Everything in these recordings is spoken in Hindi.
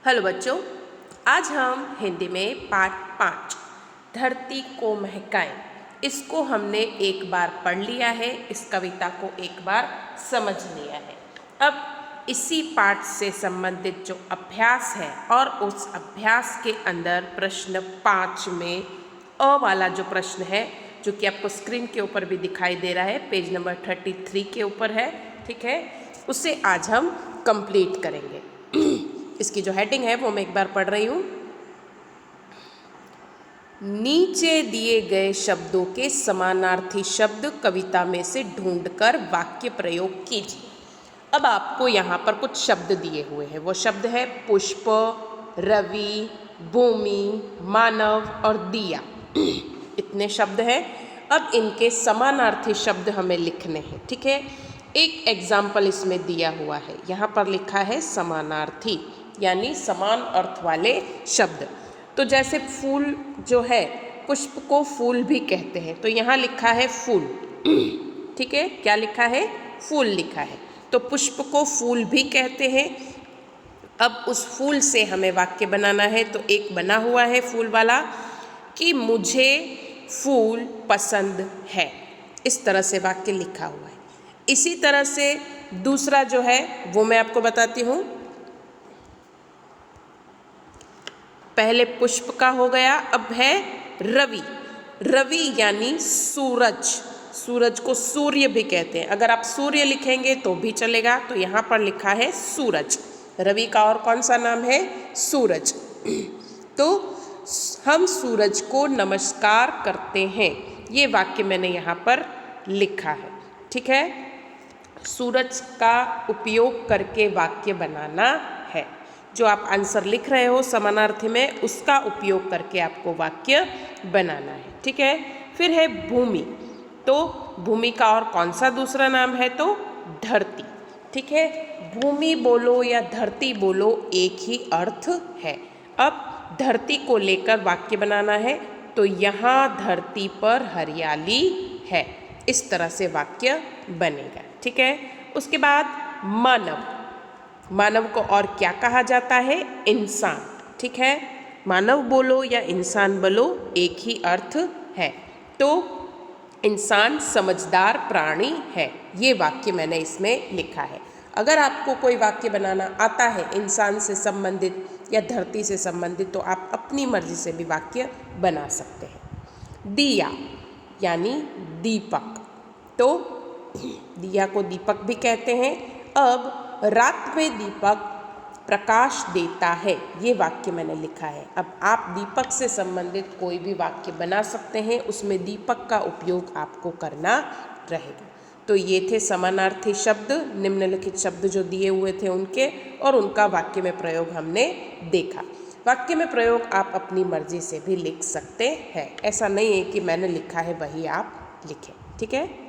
हेलो बच्चों, आज हम हिंदी में पाठ 5 धरती को महकाएं, इसको हमने एक बार पढ़ लिया है। इस कविता को एक बार समझ लिया है। अब इसी पाठ से संबंधित जो अभ्यास है और उस अभ्यास के अंदर प्रश्न 5 में अ वाला जो प्रश्न है, जो कि आपको स्क्रीन के ऊपर भी दिखाई दे रहा है, पेज नंबर 33 के ऊपर है, ठीक है, उसे आज हम कंप्लीट करेंगे। इसकी जो हेडिंग है वो मैं एक बार पढ़ रही हूँ। नीचे दिए गए शब्दों के समानार्थी शब्द कविता में से ढूंढकर वाक्य प्रयोग कीजिए। अब आपको यहाँ पर कुछ शब्द दिए हुए हैं। वो शब्द है पुष्प, रवि, भूमि, मानव और दिया। इतने शब्द हैं। अब इनके समानार्थी शब्द हमें लिखने हैं, ठीक है। एक एग्जाम्पल इसमें दिया हुआ है, यहाँ पर लिखा है समानार्थी, यानी समान अर्थ वाले शब्द। तो जैसे फूल जो है, पुष्प को फूल भी कहते हैं, तो यहाँ लिखा है फूल, ठीक है। क्या लिखा है? फूल लिखा है। तो पुष्प को फूल भी कहते हैं। अब उस फूल से हमें वाक्य बनाना है। तो एक बना हुआ है फूल वाला कि मुझे फूल पसंद है। इस तरह से वाक्य लिखा हुआ है। इसी तरह से दूसरा जो है वो मैं आपको बताती हूँ। पहले पुष्प का हो गया, अब है रवि। रवि यानी सूरज। सूरज को सूर्य भी कहते हैं। अगर आप सूर्य लिखेंगे तो भी चलेगा। तो यहाँ पर लिखा है सूरज। रवि का और कौन सा नाम है? सूरज। तो हम सूरज को नमस्कार करते हैं। ये वाक्य मैंने यहाँ पर लिखा है, ठीक है। सूरज का उपयोग करके वाक्य बनाना है। जो आप आंसर लिख रहे हो समानार्थी में, उसका उपयोग करके आपको वाक्य बनाना है, ठीक है। फिर है भूमि। तो भूमि का और कौन सा दूसरा नाम है? तो धरती, ठीक है। भूमि बोलो या धरती बोलो, एक ही अर्थ है। अब धरती को लेकर वाक्य बनाना है। तो यहाँ धरती पर हरियाली है। इस तरह से वाक्य बनेगा, ठीक है। उसके बाद मानव। मानव को और क्या कहा जाता है? इंसान, ठीक है। मानव बोलो या इंसान बोलो, एक ही अर्थ है। तो इंसान समझदार प्राणी है। ये वाक्य मैंने इसमें लिखा है। अगर आपको कोई वाक्य बनाना आता है इंसान से संबंधित या धरती से संबंधित, तो आप अपनी मर्जी से भी वाक्य बना सकते हैं। दिया यानी दीपक। तो दिया को दीपक भी कहते हैं। अब रात में दीपक प्रकाश देता है, ये वाक्य मैंने लिखा है। अब आप दीपक से संबंधित कोई भी वाक्य बना सकते हैं, उसमें दीपक का उपयोग आपको करना रहेगा। तो ये थे समानार्थी शब्द, निम्नलिखित शब्द जो दिए हुए थे उनके, और उनका वाक्य में प्रयोग हमने देखा। वाक्य में प्रयोग आप अपनी मर्जी से भी लिख सकते हैं। ऐसा नहीं है कि मैंने लिखा है वही आप लिखें, ठीक है।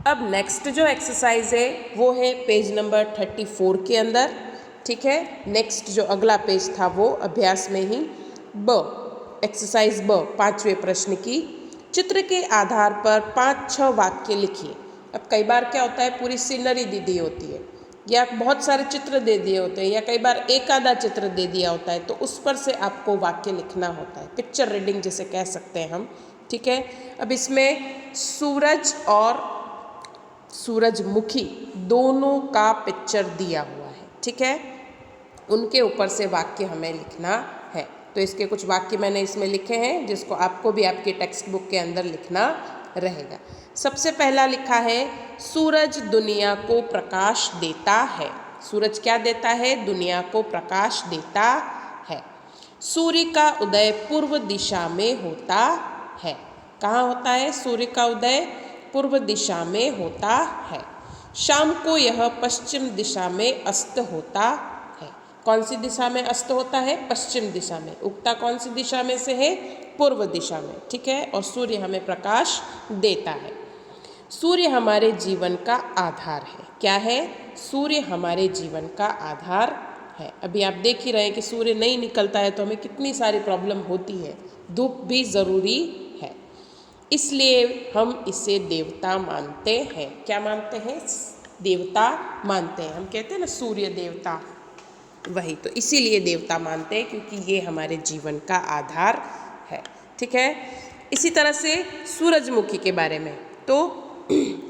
अब नेक्स्ट जो एक्सरसाइज है वो है पेज नंबर 34 के अंदर, ठीक है। नेक्स्ट जो अगला पेज था वो अभ्यास में ही एक्सरसाइज ब 5वें प्रश्न की, चित्र के आधार पर 5-6 वाक्य लिखिए। अब कई बार क्या होता है, पूरी सीनरी दी दी होती है या बहुत सारे चित्र दे दिए होते हैं या कई बार एक आधा चित्र दे दिया होता है, तो उस पर से आपको वाक्य लिखना होता है। पिक्चर रीडिंग जिसे कह सकते हैं हम, ठीक है। अब इसमें सूरज और सूरजमुखी दोनों का पिक्चर दिया हुआ है, ठीक है। उनके ऊपर से वाक्य हमें लिखना है। तो इसके कुछ वाक्य मैंने इसमें लिखे हैं, जिसको आपको भी आपके टेक्स्ट बुक के अंदर लिखना रहेगा। सबसे पहला लिखा है, सूरज दुनिया को प्रकाश देता है। सूरज क्या देता है? दुनिया को प्रकाश देता है। सूर्य का उदय पूर्व दिशा में होता है। कहाँ होता है सूर्य का उदय? पूर्व दिशा में होता है। शाम को यह पश्चिम दिशा में अस्त होता है। कौन सी दिशा में अस्त होता है? पश्चिम दिशा में। उगता कौन सी दिशा में से है? पूर्व दिशा में, ठीक है। और सूर्य हमें प्रकाश देता है। सूर्य हमारे जीवन का आधार है। क्या है? सूर्य हमारे जीवन का आधार है। अभी आप देख ही रहे हैं कि सूर्य नहीं निकलता है तो हमें कितनी सारी प्रॉब्लम होती है। धूप भी ज़रूरी है, इसलिए हम इसे देवता मानते हैं। क्या मानते हैं? देवता मानते हैं। हम कहते हैं ना सूर्य देवता, वही तो इसीलिए देवता मानते हैं क्योंकि ये हमारे जीवन का आधार है। ठीक है, इसी तरह से सूरजमुखी के बारे में तो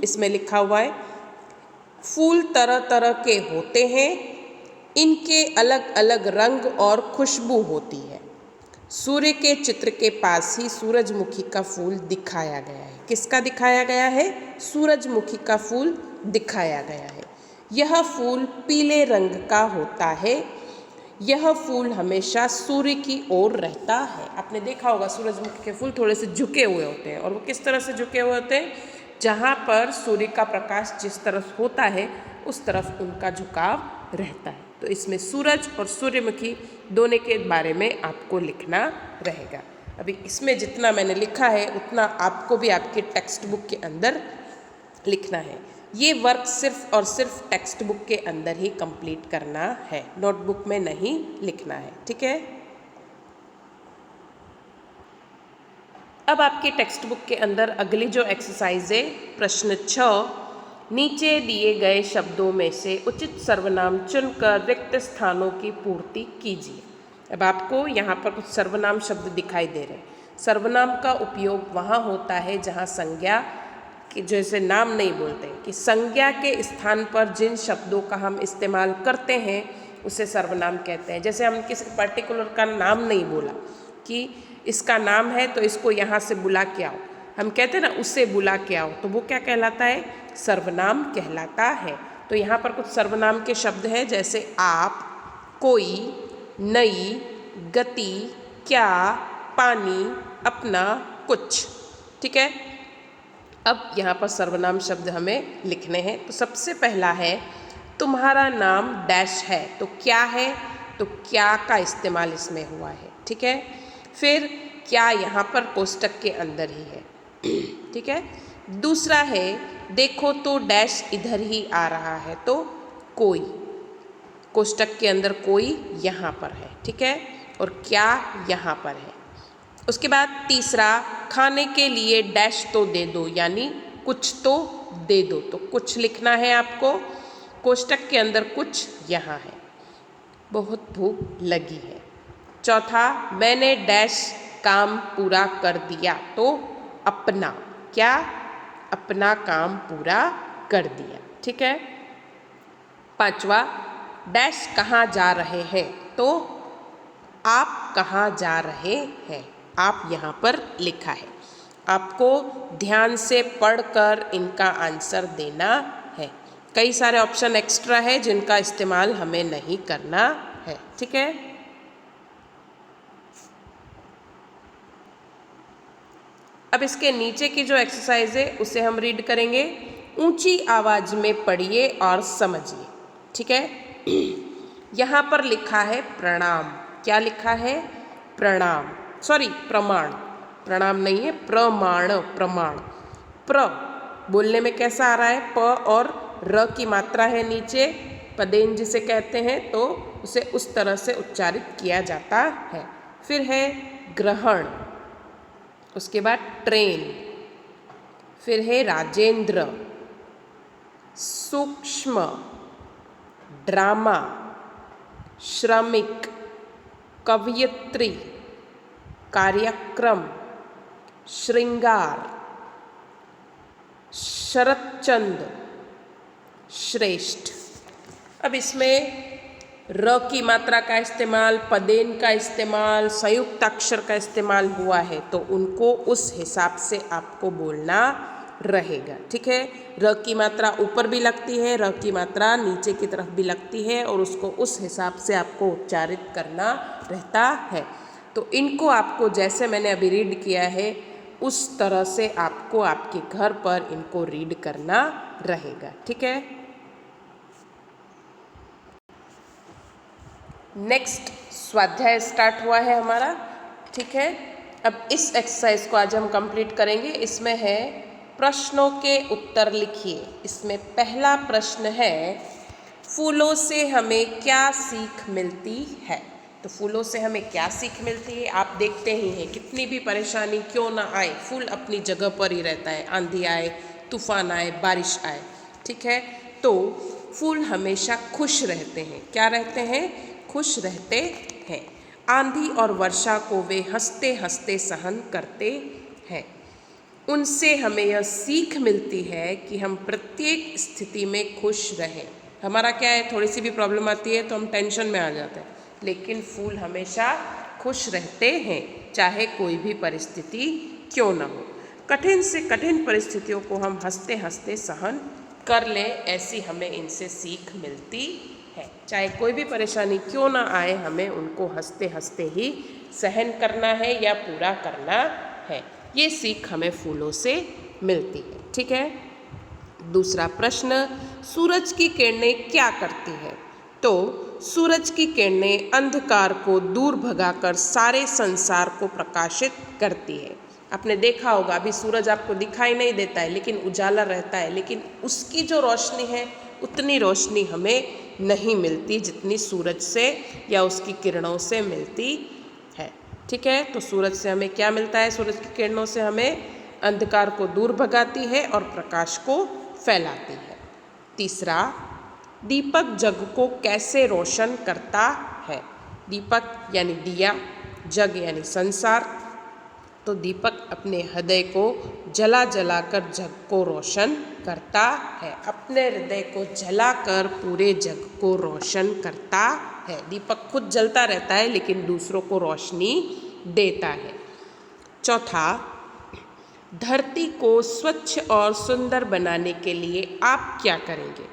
इसमें लिखा हुआ है, फूल तरह तरह के होते हैं, इनके अलग अलग रंग और खुशबू होती है। सूर्य के चित्र के पास ही सूरजमुखी का फूल दिखाया गया है। किसका दिखाया गया है? सूरजमुखी का फूल दिखाया गया है। यह फूल पीले रंग का होता है। यह फूल हमेशा सूर्य की ओर रहता है। आपने देखा होगा सूरजमुखी के फूल थोड़े से झुके हुए होते हैं, और वो किस तरह से झुके हुए होते हैं? जहाँ पर सूर्य का प्रकाश जिस तरफ होता है उस तरफ उनका झुकाव रहता है। तो इसमें सूरज और सूर्यमुखी दोनों के बारे में आपको लिखना रहेगा। अभी इसमें जितना मैंने लिखा है उतना आपको भी आपके टेक्स्ट बुक के अंदर लिखना है। ये वर्क सिर्फ और सिर्फ टेक्स्ट बुक के अंदर ही कंप्लीट करना है, नोटबुक में नहीं लिखना है। ठीक है, अब आपके टेक्स्ट बुक के अंदर अगली जो एक्सरसाइज है, प्रश्न 6, नीचे दिए गए शब्दों में से उचित सर्वनाम चुनकर रिक्त स्थानों की पूर्ति कीजिए। अब आपको यहाँ पर कुछ सर्वनाम शब्द दिखाई दे रहे हैं। सर्वनाम का उपयोग वहाँ होता है जहाँ संज्ञा कि जैसे नाम नहीं बोलते, कि संज्ञा के स्थान पर जिन शब्दों का हम इस्तेमाल करते हैं उसे सर्वनाम कहते हैं। जैसे हम किसी पर्टिकुलर का नाम नहीं बोला कि इसका नाम है तो इसको यहाँ से बुला के आओ, हम कहते हैं ना उसे बुला के आओ, तो वो क्या कहलाता है? सर्वनाम कहलाता है। तो यहाँ पर कुछ सर्वनाम के शब्द हैं, जैसे आप, कोई, नई, गति, क्या, पानी, अपना, कुछ। ठीक है, अब यहाँ पर सर्वनाम शब्द हमें लिखने हैं। तो सबसे पहला है, तुम्हारा नाम डैश है, तो क्या है? तो क्या का इस्तेमाल इसमें हुआ है। ठीक है, फिर क्या यहाँ पर कोष्टक के अंदर ही है। ठीक है, दूसरा है, देखो तो डैश इधर ही आ रहा है, तो कोई, कोष्टक के अंदर कोई यहाँ पर है। ठीक है, और क्या यहाँ पर है। उसके बाद तीसरा, खाने के लिए डैश तो दे दो, यानी कुछ तो दे दो, तो कुछ लिखना है आपको। कोष्टक के अंदर कुछ यहाँ है, बहुत भूख लगी है। चौथा, मैंने डैश काम पूरा कर दिया, तो अपना, क्या? अपना काम पूरा कर दिया। ठीक है, पांचवा, डैश कहाँ जा रहे हैं, तो आप कहाँ जा रहे हैं, आप यहाँ पर लिखा है। आपको ध्यान से पढ़कर इनका आंसर देना है। कई सारे ऑप्शन एक्स्ट्रा है जिनका इस्तेमाल हमें नहीं करना है। ठीक है, अब इसके नीचे की जो एक्सरसाइज है उसे हम रीड करेंगे। ऊंची आवाज में पढ़िए और समझिए। ठीक है, यहाँ पर लिखा है प्रणाम। क्या लिखा है? प्रणाम, सॉरी प्रमाण, प्रणाम नहीं है, प्रमाण, प्रमाण। प्र बोलने में कैसा आ रहा है? प और र की मात्रा है नीचे, पदेन जिसे कहते हैं, तो उसे उस तरह से उच्चारित किया जाता है। फिर है ग्रहण, उसके बाद ट्रेन, फिर है राजेंद्र, सूक्ष्म, ड्रामा, श्रमिक, कवयित्री, कार्यक्रम, श्रृंगार, शरतचंद, श्रेष्ठ। अब इसमें र की मात्रा का इस्तेमाल, पदेन का इस्तेमाल, संयुक्त अक्षर का इस्तेमाल हुआ है, तो उनको उस हिसाब से आपको बोलना रहेगा। ठीक है, र की मात्रा ऊपर भी लगती है, र की मात्रा नीचे की तरफ भी लगती है, और उसको उस हिसाब से आपको उच्चारित करना रहता है। तो इनको आपको जैसे मैंने अभी रीड किया है उस तरह से आपको आपके घर पर इनको रीड करना रहेगा। ठीक है, नेक्स्ट स्वाध्याय स्टार्ट हुआ है हमारा। ठीक है, अब इस एक्सरसाइज को आज हम कंप्लीट करेंगे। इसमें है प्रश्नों के उत्तर लिखिए। इसमें पहला प्रश्न है, फूलों से हमें क्या सीख मिलती है? तो फूलों से हमें क्या सीख मिलती है? आप देखते ही हैं कितनी भी परेशानी क्यों ना आए, फूल अपनी जगह पर ही रहता है, आंधी आए, तूफान आए, बारिश आए। ठीक है, तो फूल हमेशा खुश रहते हैं। क्या रहते हैं? खुश रहते हैं। आंधी और वर्षा को वे हंसते हंसते सहन करते हैं। उनसे हमें यह सीख मिलती है कि हम प्रत्येक स्थिति में खुश रहें। हमारा क्या है, थोड़ी सी भी प्रॉब्लम आती है तो हम टेंशन में आ जाते हैं, लेकिन फूल हमेशा खुश रहते हैं, चाहे कोई भी परिस्थिति क्यों ना हो। कठिन से कठिन परिस्थितियों को हम हंसते हंसते सहन कर लें, ऐसी हमें इनसे सीख मिलती है। चाहे कोई भी परेशानी क्यों ना आए, हमें उनको हंसते हंसते ही सहन करना है या पूरा करना है। ये सीख हमें फूलों से मिलती है। ठीक है। दूसरा प्रश्न, सूरज की किरणें क्या करती है? तो सूरज की किरणें अंधकार को दूर भगाकर सारे संसार को प्रकाशित करती है। आपने देखा होगा, अभी सूरज आपको दिखाई नहीं देता है लेकिन उजाला रहता है, लेकिन उसकी जो रोशनी है उतनी रोशनी हमें नहीं मिलती जितनी सूरज से या उसकी किरणों से मिलती है। ठीक है। तो सूरज से हमें क्या मिलता है? सूरज की किरणों से हमें अंधकार को दूर भगाती है और प्रकाश को फैलाती है। तीसरा, दीपक जग को कैसे रोशन करता है? दीपक यानी दिया, जग यानी संसार। तो दीपक अपने हृदय को जला जलाकर जग को रोशन करता है। अपने हृदय को जलाकर पूरे जग को रोशन करता है। दीपक खुद जलता रहता है लेकिन दूसरों को रोशनी देता है। चौथा, धरती को स्वच्छ और सुंदर बनाने के लिए आप क्या करेंगे?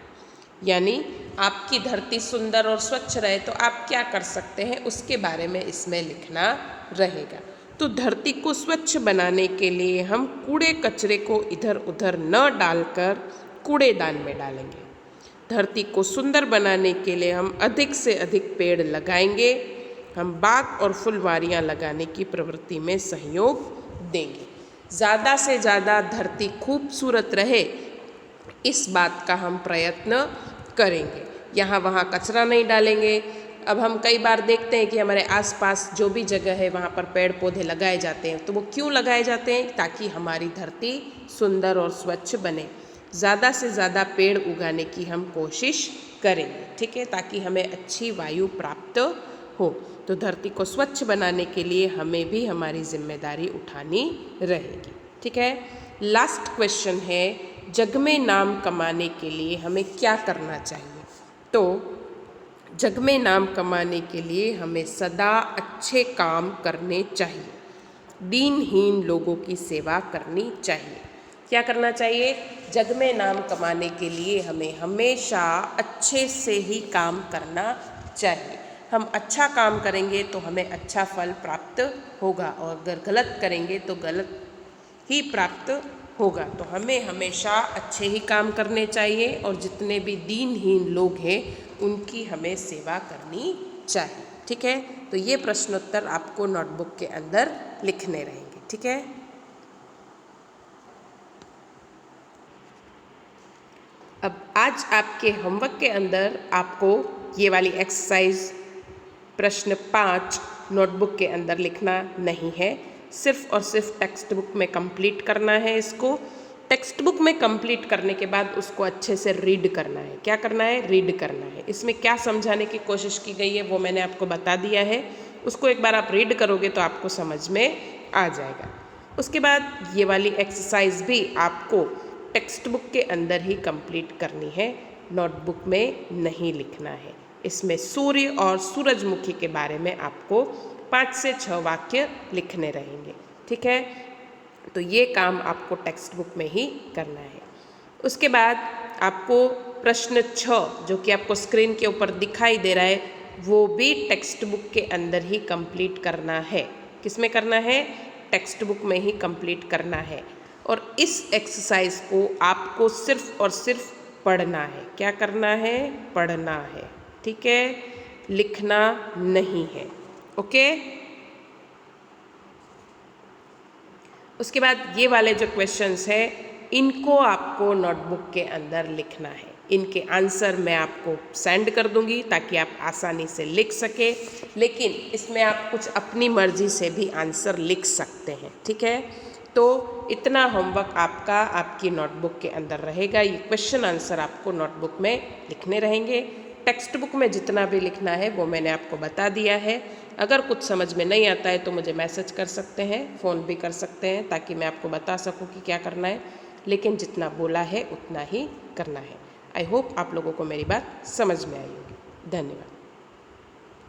यानी आपकी धरती सुंदर और स्वच्छ रहे तो आप क्या कर सकते हैं, उसके बारे में इसमें लिखना रहेगा। तो धरती को स्वच्छ बनाने के लिए हम कूड़े कचरे को इधर उधर न डालकर कूड़ेदान में डालेंगे। धरती को सुंदर बनाने के लिए हम अधिक से अधिक पेड़ लगाएंगे। हम बाग और फुलवारियाँ लगाने की प्रवृत्ति में सहयोग देंगे। ज़्यादा से ज़्यादा धरती खूबसूरत रहे, इस बात का हम प्रयत्न करेंगे। यहाँ वहाँ कचरा नहीं डालेंगे। अब हम कई बार देखते हैं कि हमारे आसपास जो भी जगह है वहाँ पर पेड़ पौधे लगाए जाते हैं, तो वो क्यों लगाए जाते हैं? ताकि हमारी धरती सुंदर और स्वच्छ बने। ज़्यादा से ज़्यादा पेड़ उगाने की हम कोशिश करेंगे। ठीक है, ताकि हमें अच्छी वायु प्राप्त हो। तो धरती को स्वच्छ बनाने के लिए हमें भी हमारी जिम्मेदारी उठानी रहेगी। ठीक है। लास्ट क्वेश्चन है, जग में नाम कमाने के लिए हमें क्या करना चाहिए? तो जग में नाम कमाने के लिए हमें सदा अच्छे काम करने चाहिए। दीनहीन लोगों की सेवा करनी चाहिए। क्या करना चाहिए? जग में नाम कमाने के लिए हमें हमेशा अच्छे से ही काम करना चाहिए। हम अच्छा काम करेंगे तो हमें अच्छा फल प्राप्त होगा, और अगर गलत करेंगे तो गलत ही प्राप्त होगा। तो हमें हमेशा अच्छे ही काम करने चाहिए, और जितने भी दीनहीन लोग हैं उनकी हमें सेवा करनी चाहिए। ठीक है। तो ये प्रश्नोत्तर आपको नोटबुक के अंदर लिखने रहेंगे। ठीक है। अब आज आपके होमवर्क के अंदर आपको ये वाली एक्सरसाइज प्रश्न 5 नोटबुक के अंदर लिखना नहीं है, सिर्फ और सिर्फ टेक्स्ट बुक में कंप्लीट करना है। इसको टेक्स्ट बुक में कंप्लीट करने के बाद उसको अच्छे से रीड करना है। क्या करना है? रीड करना है। इसमें क्या समझाने की कोशिश की गई है वो मैंने आपको बता दिया है। उसको एक बार आप रीड करोगे तो आपको समझ में आ जाएगा। उसके बाद ये वाली एक्सरसाइज भी आपको टेक्स्ट बुक के अंदर ही कंप्लीट करनी है, नोटबुक में नहीं लिखना है। इसमें सूर्य और सूरजमुखी के बारे में आपको 5 से 6 वाक्य लिखने रहेंगे। ठीक है। तो ये काम आपको टेक्स्ट बुक में ही करना है। उसके बाद आपको प्रश्न 6 जो कि आपको स्क्रीन के ऊपर दिखाई दे रहा है, वो भी टेक्स्ट बुक के अंदर ही कंप्लीट करना है। किस में करना है? टेक्स्ट बुक में ही कंप्लीट करना है। और इस एक्सरसाइज को आपको सिर्फ और सिर्फ पढ़ना है। क्या करना है? पढ़ना है। ठीक है, लिखना नहीं है। ओके। उसके बाद ये वाले जो क्वेश्चंस है इनको आपको नोटबुक के अंदर लिखना है। इनके आंसर मैं आपको सेंड कर दूंगी ताकि आप आसानी से लिख सके, लेकिन इसमें आप कुछ अपनी मर्जी से भी आंसर लिख सकते हैं। ठीक है। तो इतना होमवर्क आपका आपकी नोटबुक के अंदर रहेगा। ये क्वेश्चन आंसर आपको नोटबुक में लिखने रहेंगे। टेक्स्ट बुक में जितना भी लिखना है वो मैंने आपको बता दिया है। अगर कुछ समझ में नहीं आता है तो मुझे मैसेज कर सकते हैं, फ़ोन भी कर सकते हैं, ताकि मैं आपको बता सकूं कि क्या करना है। लेकिन जितना बोला है उतना ही करना है। आई होप आप लोगों को मेरी बात समझ में आई होगी। धन्यवाद।